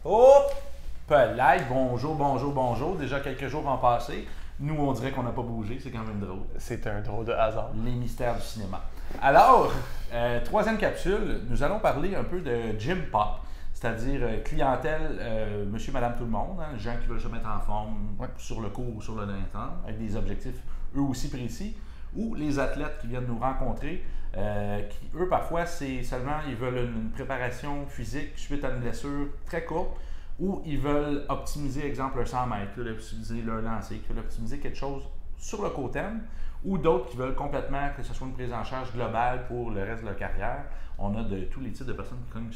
Hop! Live, bonjour, bonjour, bonjour. Déjà quelques jours ont passé. Nous, on dirait qu'on n'a pas bougé, c'est quand même drôle. C'est un drôle de hasard. Les mystères du cinéma. Alors, troisième capsule, nous allons parler un peu de gym pop, c'est-à-dire clientèle, monsieur, madame, tout le monde, hein, gens qui veulent se mettre en forme sur le court ou sur le long terme, avec des objectifs eux aussi précis, ou les athlètes qui viennent nous rencontrer, qui eux, parfois, c'est seulement, ils veulent une préparation physique suite à une blessure très courte, ou ils veulent optimiser, exemple, un 100 mètres, qui veulent optimiser leur lancer, qui veulent optimiser quelque chose sur le court terme, ou d'autres qui veulent complètement que ce soit une prise en charge globale pour le reste de leur carrière. On a de tous les types de personnes qui cognent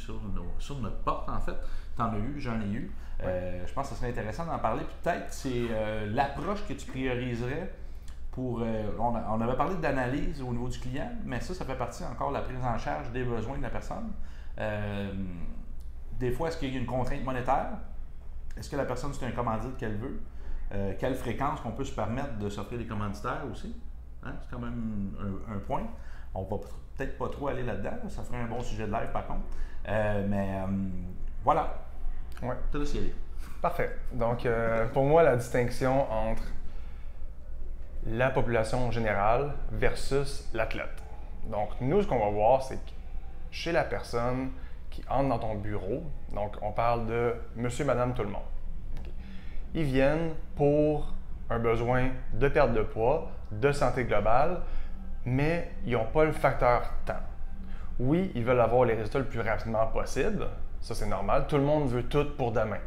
sur notre porte, en fait. Tu en as eu, j'en ai eu. Je pense que ce serait intéressant d'en parler. Puis peut-être c'est l'approche que tu prioriserais pour... on avait parlé d'analyse au niveau du client, mais ça fait partie encore de la prise en charge des besoins de la personne. Des fois, est-ce qu'il y a une contrainte monétaire? Est-ce que la personne, c'est un commandite qu'elle veut? Quelle fréquence qu'on peut se permettre de s'offrir des commanditaires aussi? Hein? C'est quand même un point. On va peut-être pas trop aller là-dedans. Là. Ça ferait un bon sujet de live, par contre. Voilà. Ouais. Tout y aller. Parfait. Donc, pour moi, la distinction entre la population générale versus l'athlète. Donc, nous, ce qu'on va voir, c'est que chez la personne qui entre dans ton bureau, donc on parle de monsieur, madame, tout le monde. Okay. Ils viennent pour un besoin de perte de poids, de santé globale, mais ils n'ont pas le facteur temps. Oui, ils veulent avoir les résultats le plus rapidement possible, ça c'est normal, tout le monde veut tout pour demain.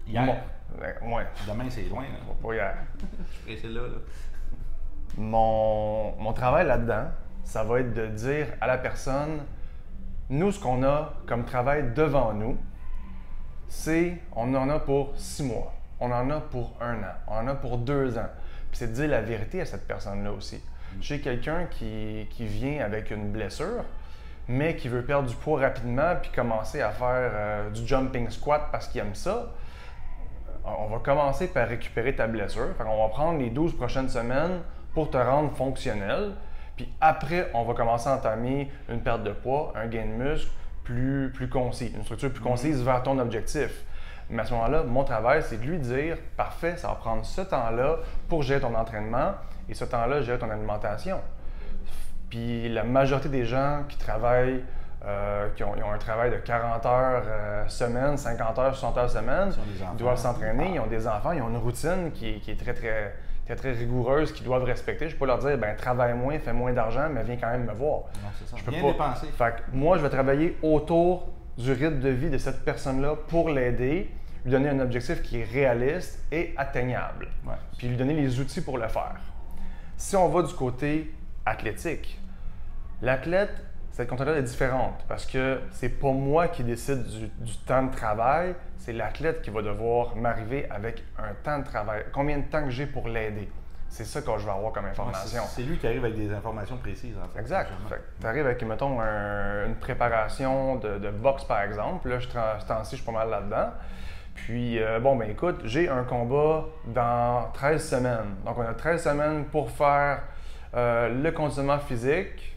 Hier? Ouais. Demain, c'est loin. Là. Pas hier. Je suis là. Mon travail là-dedans, ça va être de dire à la personne, nous, ce qu'on a comme travail devant nous, c'est, on en a pour 6 mois, on en a pour 1 an, on en a pour 2 ans. Puis c'est de dire la vérité à cette personne-là aussi. J'ai quelqu'un qui vient avec une blessure, mais qui veut perdre du poids rapidement puis commencer à faire du jumping squat parce qu'il aime ça. On va commencer par récupérer ta blessure. On va prendre les 12 prochaines semaines pour te rendre fonctionnel. Puis après, on va commencer à entamer une perte de poids, un gain de muscle plus concis, une structure plus concise vers ton objectif. Mais à ce moment-là, mon travail, c'est de lui dire « Parfait, ça va prendre ce temps-là pour gérer ton entraînement et ce temps-là, gérer ton alimentation. » Puis la majorité des gens qui travaillent, ils ont un travail de 40 heures semaine, 50 heures, 60 heures semaine, ils doivent s'entraîner, ils ont des enfants, ils ont une routine qui est très rigoureuse, qu'ils doivent respecter. Je ne peux pas leur dire « Travaille moins, fais moins d'argent, mais viens quand même me voir. » Non, c'est ça. Je peux Bien pas. dépenser. Fait que moi, je vais travailler autour du rythme de vie de cette personne-là pour l'aider, lui donner un objectif qui est réaliste et atteignable, puis lui donner les outils pour le faire. Si on va du côté athlétique, l'athlète, cette contrainte est différente parce que c'est pas moi qui décide du temps de travail, c'est l'athlète qui va devoir m'arriver avec un temps de travail, combien de temps que j'ai pour l'aider. C'est ça que je vais avoir comme information. C'est lui qui arrive avec des informations précises, en fait. Exact. Tu arrives avec, mettons, une préparation de boxe, par exemple. Là, ce temps-ci, je suis pas mal là-dedans. Puis, écoute, j'ai un combat dans 13 semaines. Donc, on a 13 semaines pour faire le conditionnement physique,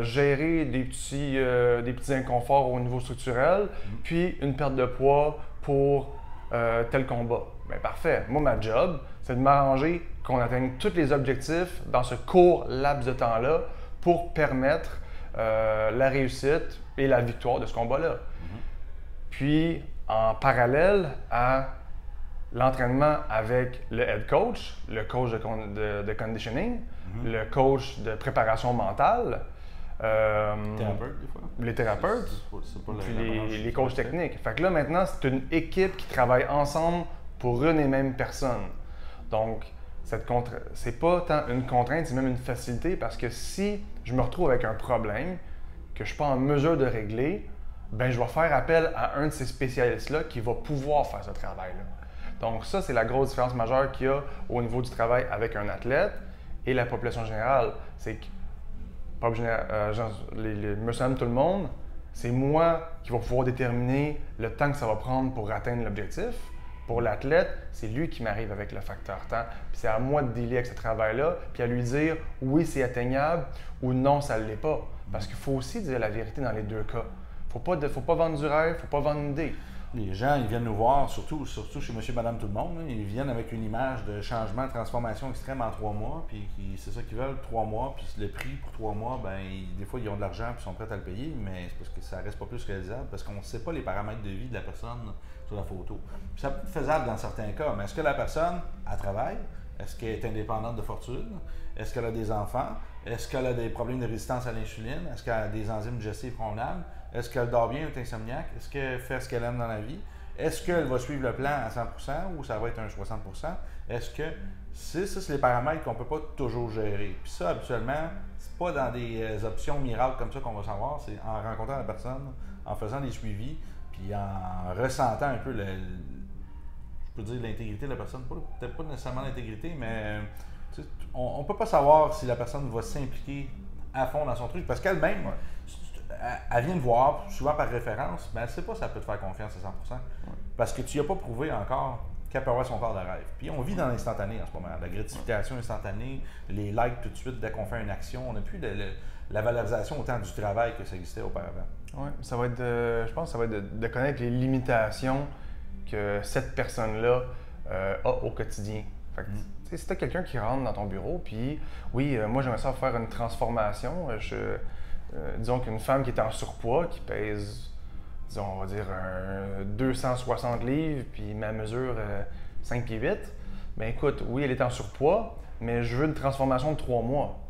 gérer des petits inconforts au niveau structurel, puis une perte de poids pour tel combat. Bien, parfait. Moi, ma job, c'est de m'arranger qu'on atteigne tous les objectifs dans ce court laps de temps-là pour permettre la réussite et la victoire de ce combat-là. Puis, en parallèle à l'entraînement avec le head coach, le coach de conditioning, le coach de préparation mentale, Thérapeute, des fois. les thérapeutes, C'est pas puis les coachs techniques. Fait que là, maintenant, c'est une équipe qui travaille ensemble pour une et même personne. Donc, c'est pas tant une contrainte, c'est même une facilité parce que si je me retrouve avec un problème que je ne suis pas en mesure de régler, ben je vais faire appel à un de ces spécialistes-là qui va pouvoir faire ce travail-là. Donc ça, c'est la grosse différence majeure qu'il y a au niveau du travail avec un athlète et la population générale. C'est que, monsieur, madame, tout le monde, c'est moi qui vais pouvoir déterminer le temps que ça va prendre pour atteindre l'objectif. Pour l'athlète, c'est lui qui m'arrive avec le facteur temps. Puis c'est à moi de dealer avec ce travail-là, puis à lui dire oui, c'est atteignable ou non, ça ne l'est pas. Parce qu'il faut aussi dire la vérité dans les deux cas. Faut pas vendre du rêve, faut pas vendre une idée. Les gens, ils viennent nous voir, surtout chez Monsieur, Madame, tout le monde, là, ils viennent avec une image de changement, de transformation extrême en 3 mois, puis c'est ça qu'ils veulent, 3 mois, puis le prix pour 3 mois, ben des fois, ils ont de l'argent, puis ils sont prêts à le payer, mais c'est parce que ça reste pas plus réalisable, parce qu'on ne sait pas les paramètres de vie de la personne sur la photo. Puis ça peut être faisable dans certains cas, mais est-ce que la personne, elle travaille? Est-ce qu'elle est indépendante de fortune? Est-ce qu'elle a des enfants? Est-ce qu'elle a des problèmes de résistance à l'insuline? Est-ce qu'elle a des enzymes digestives convenables? Est-ce qu'elle dort bien ou est insomniaque? Est-ce qu'elle fait ce qu'elle aime dans la vie? Est-ce qu'elle va suivre le plan à 100% ou ça va être un 60%? Est-ce que ça, c'est les paramètres qu'on ne peut pas toujours gérer. Puis ça, habituellement, c'est pas dans des options miracles comme ça qu'on va savoir, c'est en rencontrant la personne, en faisant des suivis, puis en ressentant un peu je peux dire l'intégrité de la personne, peut-être pas nécessairement l'intégrité, mais on ne peut pas savoir si la personne va s'impliquer à fond dans son truc, parce qu'elle-même, elle vient de voir, souvent par référence, mais elle ne sait pas si elle peut te faire confiance à 100%, parce que tu n'y as pas prouvé encore qu'elle peut avoir son corps de rêve. Puis on vit dans l'instantané en ce moment, la gratification instantanée, les likes tout de suite dès qu'on fait une action, on n'a plus la valorisation autant du travail que ça existait auparavant. Oui, ça va être je pense que ça va être de connaître les limitations que cette personne-là a au quotidien. Fait que, si tu as quelqu'un qui rentre dans ton bureau, puis oui, moi j'aimerais ça faire une transformation, disons qu'une femme qui est en surpoids, qui pèse, disons, on va dire 260 livres, puis ma mesure 5 pieds 8, bien écoute, oui, elle est en surpoids, mais je veux une transformation de 3 mois.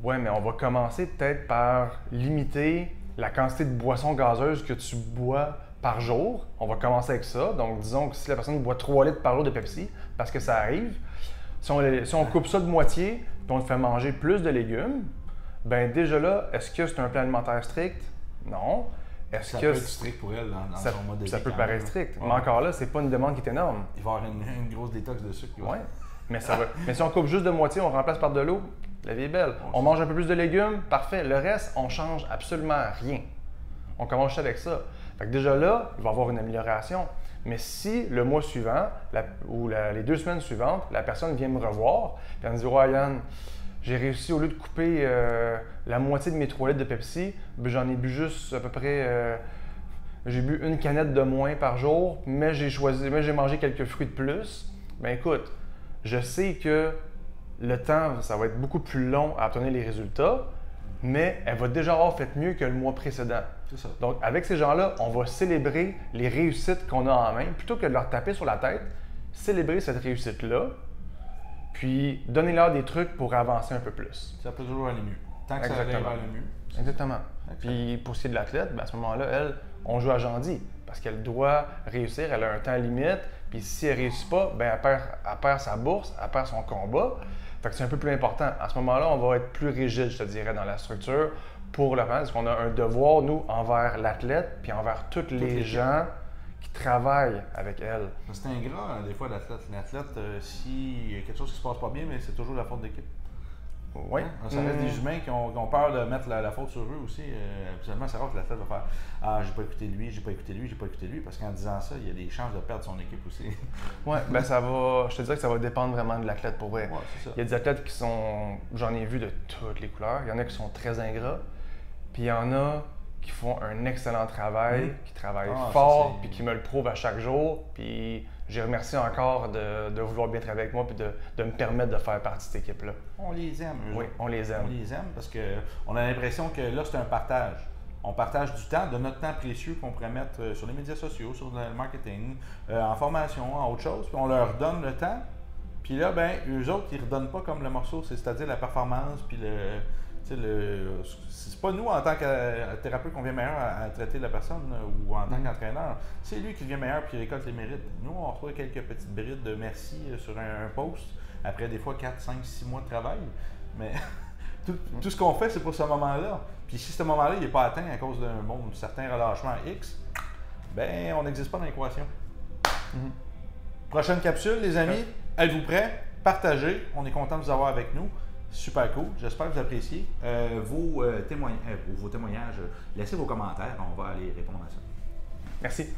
Ouais, mais on va commencer peut-être par limiter la quantité de boissons gazeuses que tu bois par jour. On va commencer avec ça. Donc, disons que si la personne boit 3 litres par jour de Pepsi, parce que ça arrive, si on coupe ça de moitié, puis on te fait manger plus de légumes, bien déjà là, est-ce que c'est un plan alimentaire strict? Non. Ça peut être strict pour elle dans son mode de vie. Ça peut paraître strict. Ouais. Mais encore là, c'est pas une demande qui est énorme. Il va y avoir une grosse détox de sucre. Oui. Mais si on coupe juste de moitié, on remplace par de l'eau, la vie est belle. On mange un peu plus de légumes, parfait. Le reste, on change absolument rien. On commence juste avec ça. Fait que déjà là, il va y avoir une amélioration. Mais si le mois suivant les 2 semaines suivantes, la personne vient me revoir et elle me dit « Ouais, Yann, j'ai réussi, au lieu de couper la moitié de mes 3 litres de Pepsi, j'en ai bu juste à peu près… j'ai bu une canette de moins par jour, mais j'ai mangé quelques fruits de plus. » Bien écoute, je sais que le temps, ça va être beaucoup plus long à obtenir les résultats, mais elle va déjà avoir fait mieux que le mois précédent. C'est ça. Donc, avec ces gens-là, on va célébrer les réussites qu'on a en main. Plutôt que de leur taper sur la tête, célébrer cette réussite-là, puis donner-leur des trucs pour avancer un peu plus. Ça peut toujours aller mieux. Tant que ça va vers le mieux. Exactement. Puis, pour ce qui est de l'athlète, à ce moment-là, elle, on joue à Jandy parce qu'elle doit réussir, elle a un temps limite, puis si elle ne réussit pas, bien, elle perd sa bourse, elle perd son combat. Fait que c'est un peu plus important. À ce moment-là, on va être plus rigide, je te dirais, dans la structure pour le faire, parce qu'on a un devoir, nous, envers l'athlète, puis envers tous les gens qui travaillent avec elle. C'est ingrat, des fois, l'athlète. L'athlète, s'il y a quelque chose qui se passe pas bien, mais c'est toujours la faute d'équipe. Oui. Ça reste des humains qui ont peur de mettre la faute sur eux aussi. Absolument, c'est rare que l'athlète va faire « Ah, j'ai pas écouté lui, j'ai pas écouté lui, j'ai pas écouté lui », parce qu'en disant ça, il y a des chances de perdre son équipe aussi. Oui, bien je te dirais que ça va dépendre vraiment de l'athlète pour vrai. Ouais, c'est ça. Il y a des athlètes qui sont, j'en ai vu de toutes les couleurs, il y en a qui sont très ingrats, puis il y en a qui font un excellent travail, qui travaillent fort, puis qui me le prouvent à chaque jour, puis je les remercie encore de vouloir bien travailler avec moi puis de me permettre de faire partie de cette équipe-là. On les aime, eux. Oui, on les aime. On les aime parce qu'on a l'impression que là, c'est un partage. On partage du temps, de notre temps précieux qu'on pourrait mettre sur les médias sociaux, sur le marketing, en formation, en autre chose, puis on leur donne le temps. Puis là, ben, eux autres, ils ne redonnent pas comme le morceau, c'est-à-dire la performance, puis c'est pas nous en tant que thérapeute qu'on vient meilleur à traiter la personne ou en tant qu'entraîneur. C'est lui qui devient meilleur puis qui récolte les mérites. Nous, on reçoit quelques petites brides de merci sur un post après des fois 4, 5, 6 mois de travail. Mais tout ce qu'on fait, c'est pour ce moment-là. Puis si ce moment-là n'est pas atteint à cause d'un certain relâchement X, ben on n'existe pas dans l'équation. Prochaine capsule, les amis. Êtes-vous prêts? Partagez. On est content de vous avoir avec nous. Super cool. J'espère que vous appréciez vos témoignages. Laissez vos commentaires. On va aller répondre à ça. Merci.